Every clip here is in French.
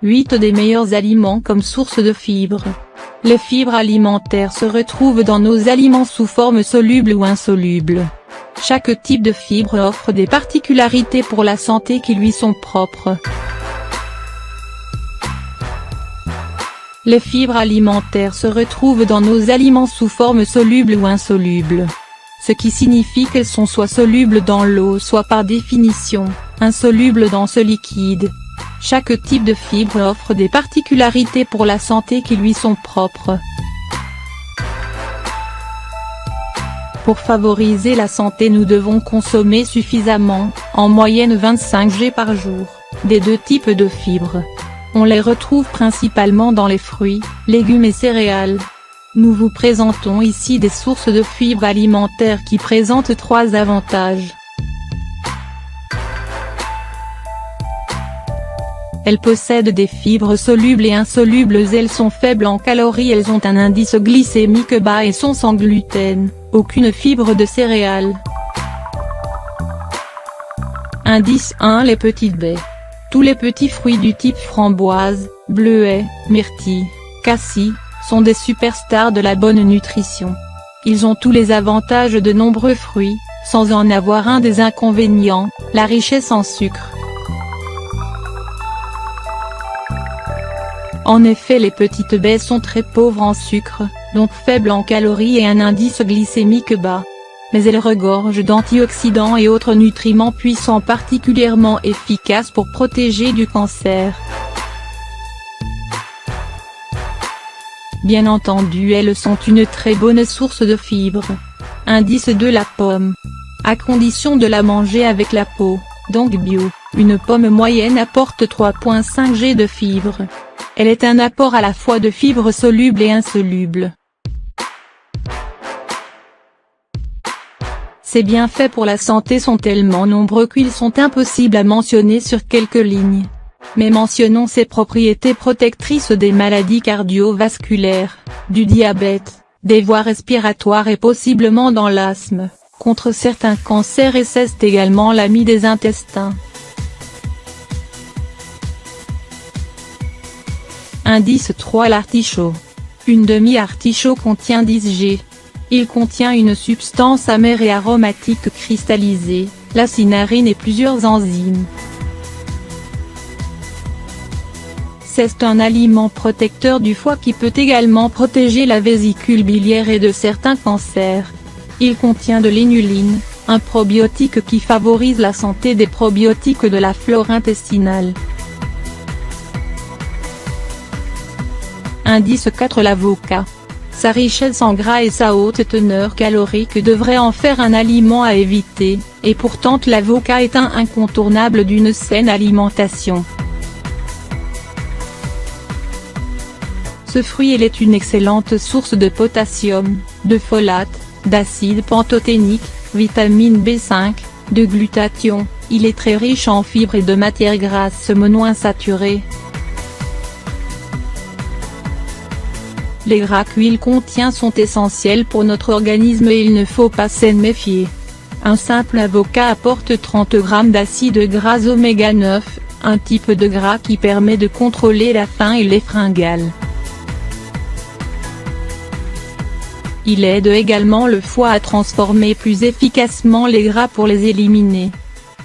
8 des meilleurs aliments comme source de fibres. Les fibres alimentaires se retrouvent dans nos aliments sous forme soluble ou insoluble. Chaque type de fibre offre des particularités pour la santé qui lui sont propres. Les fibres alimentaires se retrouvent dans nos aliments sous forme soluble ou insoluble. Ce qui signifie qu'elles sont soit solubles dans l'eau soit par définition, insolubles dans ce liquide. Chaque type de fibre offre des particularités pour la santé qui lui sont propres. Pour favoriser la santé, nous devons consommer suffisamment, en moyenne 25 g par jour, des deux types de fibres. On les retrouve principalement dans les fruits, légumes et céréales. Nous vous présentons ici des sources de fibres alimentaires qui présentent 3 avantages. Elles possèdent des fibres solubles et insolubles. Elles sont faibles en calories. Elles ont un indice glycémique bas et sont sans gluten, aucune fibre de céréales. Indice 1. Les petites baies. Tous les petits fruits du type framboise, bleuet, myrtille, cassis, sont des superstars de la bonne nutrition. Ils ont tous les avantages de nombreux fruits, sans en avoir un des inconvénients, la richesse en sucre. En effet, les petites baies sont très pauvres en sucre, donc faibles en calories et un indice glycémique bas. Mais elles regorgent d'antioxydants et autres nutriments puissants particulièrement efficaces pour protéger du cancer. Bien entendu, elles sont une très bonne source de fibres. Indice 2. La pomme. À condition de la manger avec la peau, donc bio, une pomme moyenne apporte 3,5 g de fibres. Elle est un apport à la fois de fibres solubles et insolubles. Ses bienfaits pour la santé sont tellement nombreux qu'ils sont impossibles à mentionner sur quelques lignes. Mais mentionnons ses propriétés protectrices des maladies cardiovasculaires, du diabète, des voies respiratoires et possiblement dans l'asthme, contre certains cancers, et c'est également l'ami des intestins. Indice 3. L'artichaut. Une demi-artichaut contient 10 g. Il contient une substance amère et aromatique cristallisée, la cinarine et plusieurs enzymes. C'est un aliment protecteur du foie qui peut également protéger la vésicule biliaire et de certains cancers. Il contient de l'inuline, un probiotique qui favorise la santé des probiotiques de la flore intestinale. Indice 4. L'avocat. Sa richesse en gras et sa haute teneur calorique devraient en faire un aliment à éviter, et pourtant l'avocat est un incontournable d'une saine alimentation. Ce fruit est une excellente source de potassium, de folate, d'acide pantothénique, vitamine B5, de glutathion. Il est très riche en fibres et de matières grasses monoinsaturées. Les gras qu'il contient sont essentiels pour notre organisme et il ne faut pas s'en méfier. Un simple avocat apporte 30 g d'acides gras oméga 9, un type de gras qui permet de contrôler la faim et les fringales. Il aide également le foie à transformer plus efficacement les gras pour les éliminer.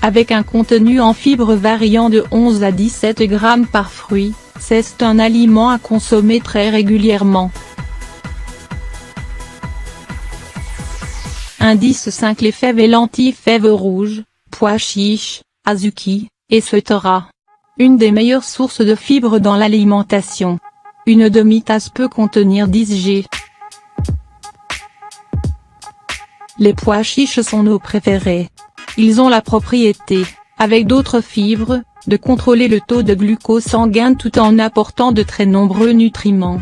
Avec un contenu en fibres variant de 11 à 17 g par fruit, c'est un aliment à consommer très régulièrement. Indice 5. Les fèves et lentilles. Fèves rouges, pois chiches, azuki, etc. Une des meilleures sources de fibres dans l'alimentation. Une demi-tasse peut contenir 10 g. Les pois chiches sont nos préférés. Ils ont la propriété, avec d'autres fibres, de contrôler le taux de glucose sanguin tout en apportant de très nombreux nutriments.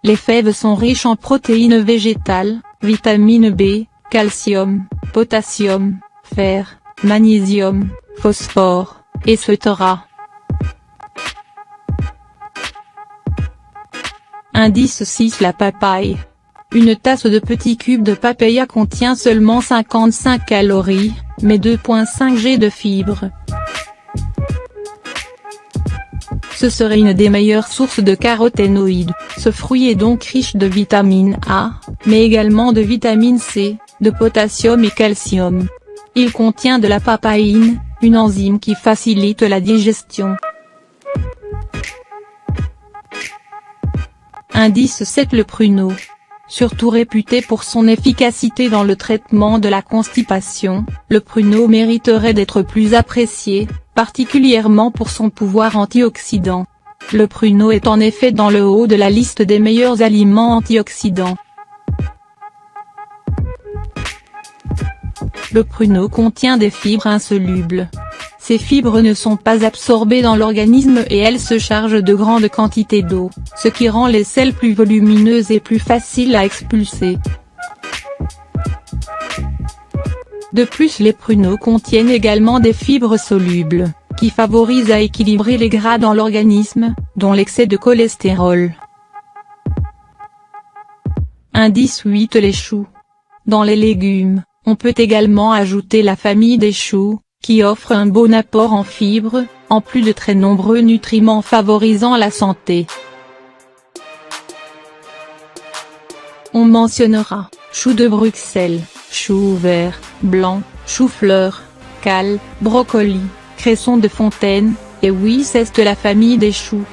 Les fèves sont riches en protéines végétales, vitamine B, calcium, potassium, fer, magnésium, phosphore, etc. Indice 6. La papaye. Une tasse de petits cubes de papaya contient seulement 55 calories, mais 2,5 g de fibres. Ce serait une des meilleures sources de caroténoïdes. Ce fruit est donc riche de vitamine A, mais également de vitamine C, de potassium et calcium. Il contient de la papaïne, une enzyme qui facilite la digestion. Indice 7. Le pruneau. Surtout réputé pour son efficacité dans le traitement de la constipation, le pruneau mériterait d'être plus apprécié, particulièrement pour son pouvoir antioxydant. Le pruneau est en effet dans le haut de la liste des meilleurs aliments antioxydants. Le pruneau contient des fibres insolubles. Ces fibres ne sont pas absorbées dans l'organisme et elles se chargent de grandes quantités d'eau, ce qui rend les selles plus volumineuses et plus faciles à expulser. De plus, les pruneaux contiennent également des fibres solubles, qui favorisent à équilibrer les gras dans l'organisme, dont l'excès de cholestérol. Indice 8. Les choux. Dans les légumes, on peut également ajouter la famille des choux, qui offre un bon apport en fibres, en plus de très nombreux nutriments favorisant la santé. On mentionnera, chou de Bruxelles, chou vert, blanc, chou-fleur, cale, brocoli, cresson de fontaine, et oui c'est de la famille des choux.